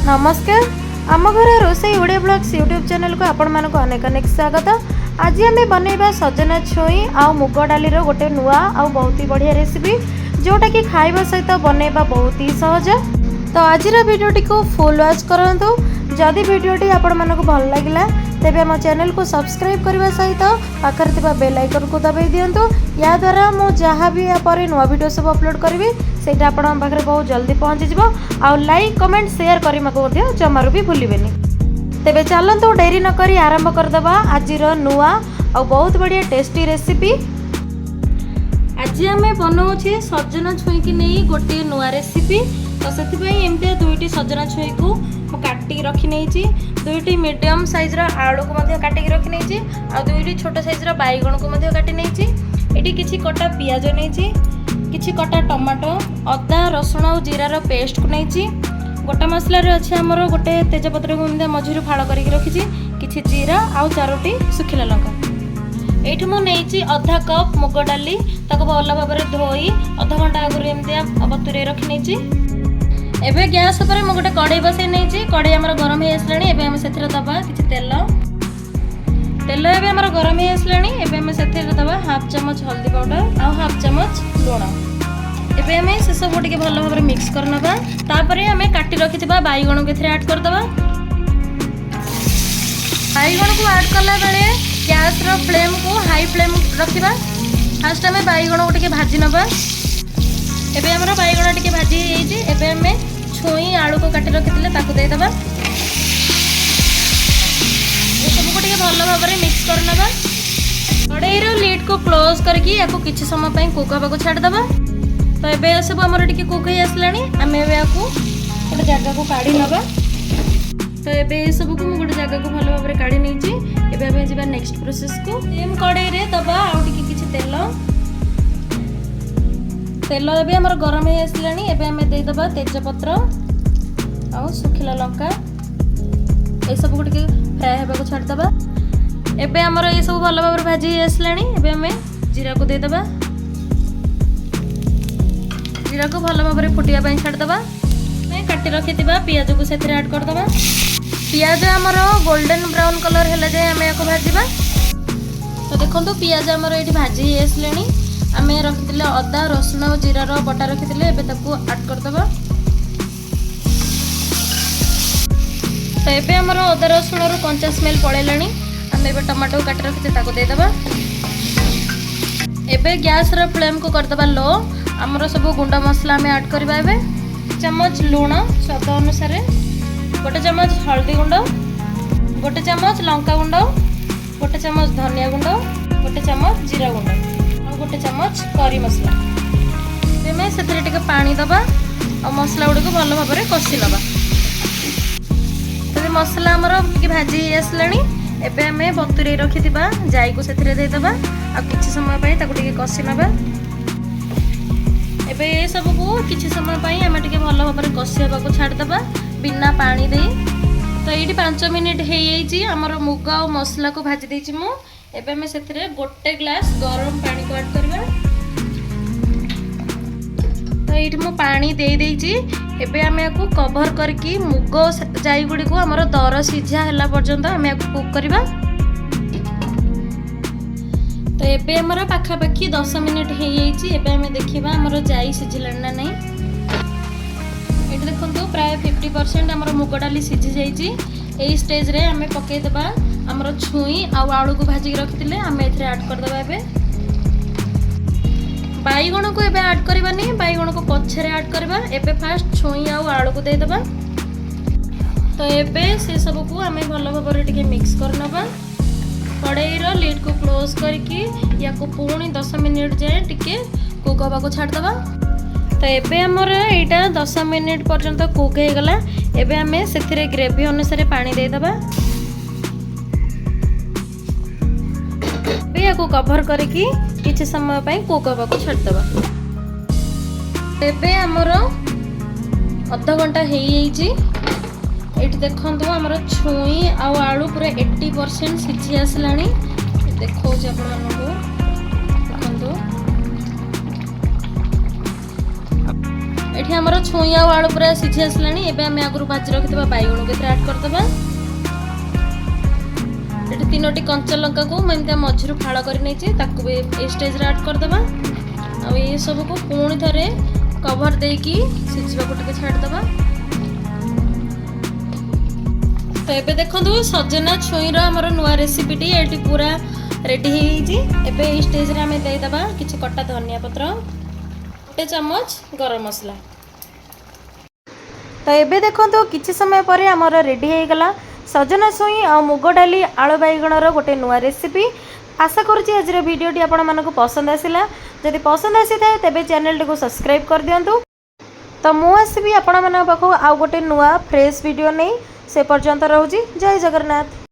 नमस्कार आम घर रोसई ओडिया ब्लॉग्स यूट्यूब चैनल को आपण मानक अनेक अनेक स्वागत। आज आम बनइबा सजना छुई आ मुग डाली गोटे नुआ आ बहुत ही बढ़िया रेसिपी जोटा कि खाइबा सहित बनइबा बहुत ही सहज। तो आज वीडियोटी को फुल वॉच करंतु। जदि वीडियोटी आपण मानक भल लागिला तेबे हम चैनल को सब्सक्राइब करने सहित पाखर थिबा बेल आइकन को दबाई दियंतु। या द्वारा मो जहाँ भी पर नुआ वीडियो सब अपलोड करी सेटा आपण पाखरे बहुत जल्दी पहुँची जिवो। आ लाइक कमेंट शेयर करी मको जमारू भी भूलिबेनी। तेबे चलंतु डेरी न करी आरंभ करदबा आजिर नुआ आ बहुत बढ़िया टेस्टी रेसिपी। आज आम बनाऊे सजना छुई की नहीं गोटे नुआ रेसिपी। तो से एमती दुईटी सजना छुई को काटिक रखी नहीं, दुईटी मीडियम साइज आलू को काटिक रखी नहीं, आ दुईटी छोट साइज बैगण को काटि नहीं। ये किसी कटा पियाज नहीं, किसी कटा टमाटो, अदा रसुण और जीरार पेस्ट को नहीं। गोटा मसला अच्छे आमर गोटे तेजपत्र को मझिरू फाड़ कर रखी, किसी जीरा आउ 4टी सुखिला लंका। ये मुझे अधा कप मुग डाली भल भाव में धोई अध घंटा आगुरी एमती बतुरे रखी नहीं। एबे गैस पर मु गोटे कड़ाई बसई नहीं, कड़ाई आमर गरम हो आसलानी। एबे हम सेथिरे दबा किछि तेल एबे आमर गरम हो आसलानी। एबे हम सेथिरे दबा हाफ चमच हल्दी पाउडर आ हाफ चमच लूण। एबे हम से सब टिके भल भाव में मिक्स करनबा। तापरे हमें काटी रखिथिबा बैगण को एथिरे ऐड कर दबा। बैगण को ऐड करला बेले गैस रो फ्लेम को हाई फ्लेम रखिबा। फर्स्ट हमें बैगण को टिके भाजी नबा। एबे हमर बैगण टिके भाजी हेइछि। एबे हमें छुई आलू को काटी रखिथिले ताकू दे दबा। ए सब को टिके भल भाव में मिक्स करनबा। कड़ाई रो लीड को क्लोज करके याको किछि समय पई कुक हबा को छाड़ दबा। तो एबे सब हमर टिके कुक हे आसलानी। हमें एबे याको गोटे जगह को काढी नबा। तो एबे सब को गोटे जगह को भल भाव में काढी नैछि। एबे हमें जिबा नेक्स्ट प्रोसेस को सेम कड़ाई रे दबा आ टिके किछि तेल एबे हमर गरम हो आसलानी। एबे हमें दे दबा तेजपत्र आ सुखिला लंका। ए सब को टिके फ्राई हेबा को छाड़ दबा। एबे हमर ए सब भल भाव में भाजी हो आसलानी। एबे हमें जीरा को दे दबा। जीरा को भल भाव में फुटिया पई छाड़ दबा। मैं काटी रखिथिबा पियाज को सेथिरे ऐड कर दबा। पियाज हमर गोल्डन ब्राउन कलर हेला जाय हमें याको भाजीबा। तो देखंतु पियाज हमर एठी भाजी हो आसलानी। आम रखी अदा रसुण और जीरार बटा रखी ऐड करदबा। तो ये आमर अदा रसुण कंचा स्मेल पड़ेलानी। आम ए टमाटो काट रखी देदबा। एबे गैस रो फ्लेम को करदबा लो। आमर सब गुंड मसला आम ऐड करबा। एबे चम्मच लूण स्वाद अनुसार, गोटे चम्मच हल्दी गुंड, गोटे चम्मच लंका गुंड, गोटे चम्मच धनिया गुंड, गोटे चम्मच जीरा गुंड, गोटे चम्मच करी मसला। में से पानी दबा और मसला गुड़ी को भल भाव में कषि दबा। तो मसला आमर टिके भाजी आसलानी। एबे हमें बतुरे रखी जाई को सेथिरे दे दबा आ किछि समय पई ताको टिके कषि नबा। एबे ए सब को किछि समय पई हमें टिके भल भाव में कषि हेबा को छाड़ दबा बिना पानी दे। तो ये 5 मिनिट हो जाइए आमर मुग और मसला को भाजी देछि मु। एबे हमें सेथिरे गोटे ग्लास गरम पानी को ऐड करबा। तो ये मु पानी दे देछि। एबे हमें याको कवर करके मुग जाई गुडी को हमर दर सिझा हला पर्यंत हमें याको कुक करबा। तो एबे हमर पाखा पाखी 10 मिनिट हो जाइए। एबे हमें देखिबा हमर जाई सिझिला ना नहीं। ये देखंतु प्राय 50% हमर मुग डाली सिझी जाइछि। एई स्टेज रे हमें पके दबा हमर छुई आ आलू को भाजी रखिथिले हमें एथरे ऐड कर दबा। एबे बैगण को एबे ऐड करबानी, बैगण को पछरे ऐड करबा। एबे फास्ट छुई आ आलू को दे दबा। तो एबे से सब को हमें भल भाव में टिके मिक्स करनबा। कड़ाई रो लीड को क्लोज करके या को पुणी 10 मिनिट जाए टिके कुक हबा को छाड़ दबा। तो एबे हमर एटा 10 मिनिट पर्यंत कुक हो गला। एबे हमें सेथिरे ग्रेवी अनुसार पानी दे दबा। या को कवर करके किछि समय पई कुक हबा को छाड़ दबा। एबे हमर आधा घंटा हो जाइछि। एठी देखंतु हमर छुई आ आलू पूरा 80% सिझी आसलानी। देखौ जे आपण मानको देखंतु एठी हमर छुई आ आलू पूरा सिझी आसलानी एबे हम आगु भाजी रखितबा बैगण के ऐड कर दबा एठी तीनोटी कंचा लंका को मैं एमता मझिरु फाळ कर नै छी ताकू बे ए स्टेज रे ऐड कर दबा आ ये सब को पूणी थरे कवर देकी सिझिबा को टके छाड़ दबा। तो एबे देखंतु सजना छुई रो हमर नुवा रेसिपी टी एठी पूरा रेडी हे जी। एबे ए स्टेज रे हमें दे दबा किछि कट्टा धनिया पत्र 1 चम्मच गरम मसला। तो एबे देखंतु किछि समय परे हमर रेडी हे गला सजना छुई आ मुग डाली आलू बैगण रो गोटे नुवा रेसिपी। आशा करूची आज वीडियोटी आपण मानक पसंद आसिला जदि पसंद आसी थाए तेबे चैनल को सब्सक्राइब कर दियंतु। तो मु आसीबी आपण मानक पाखो आ गोटे नुवा फ्रेश वीडियो नै से पर्यंत रहूची। जय जगन्नाथ।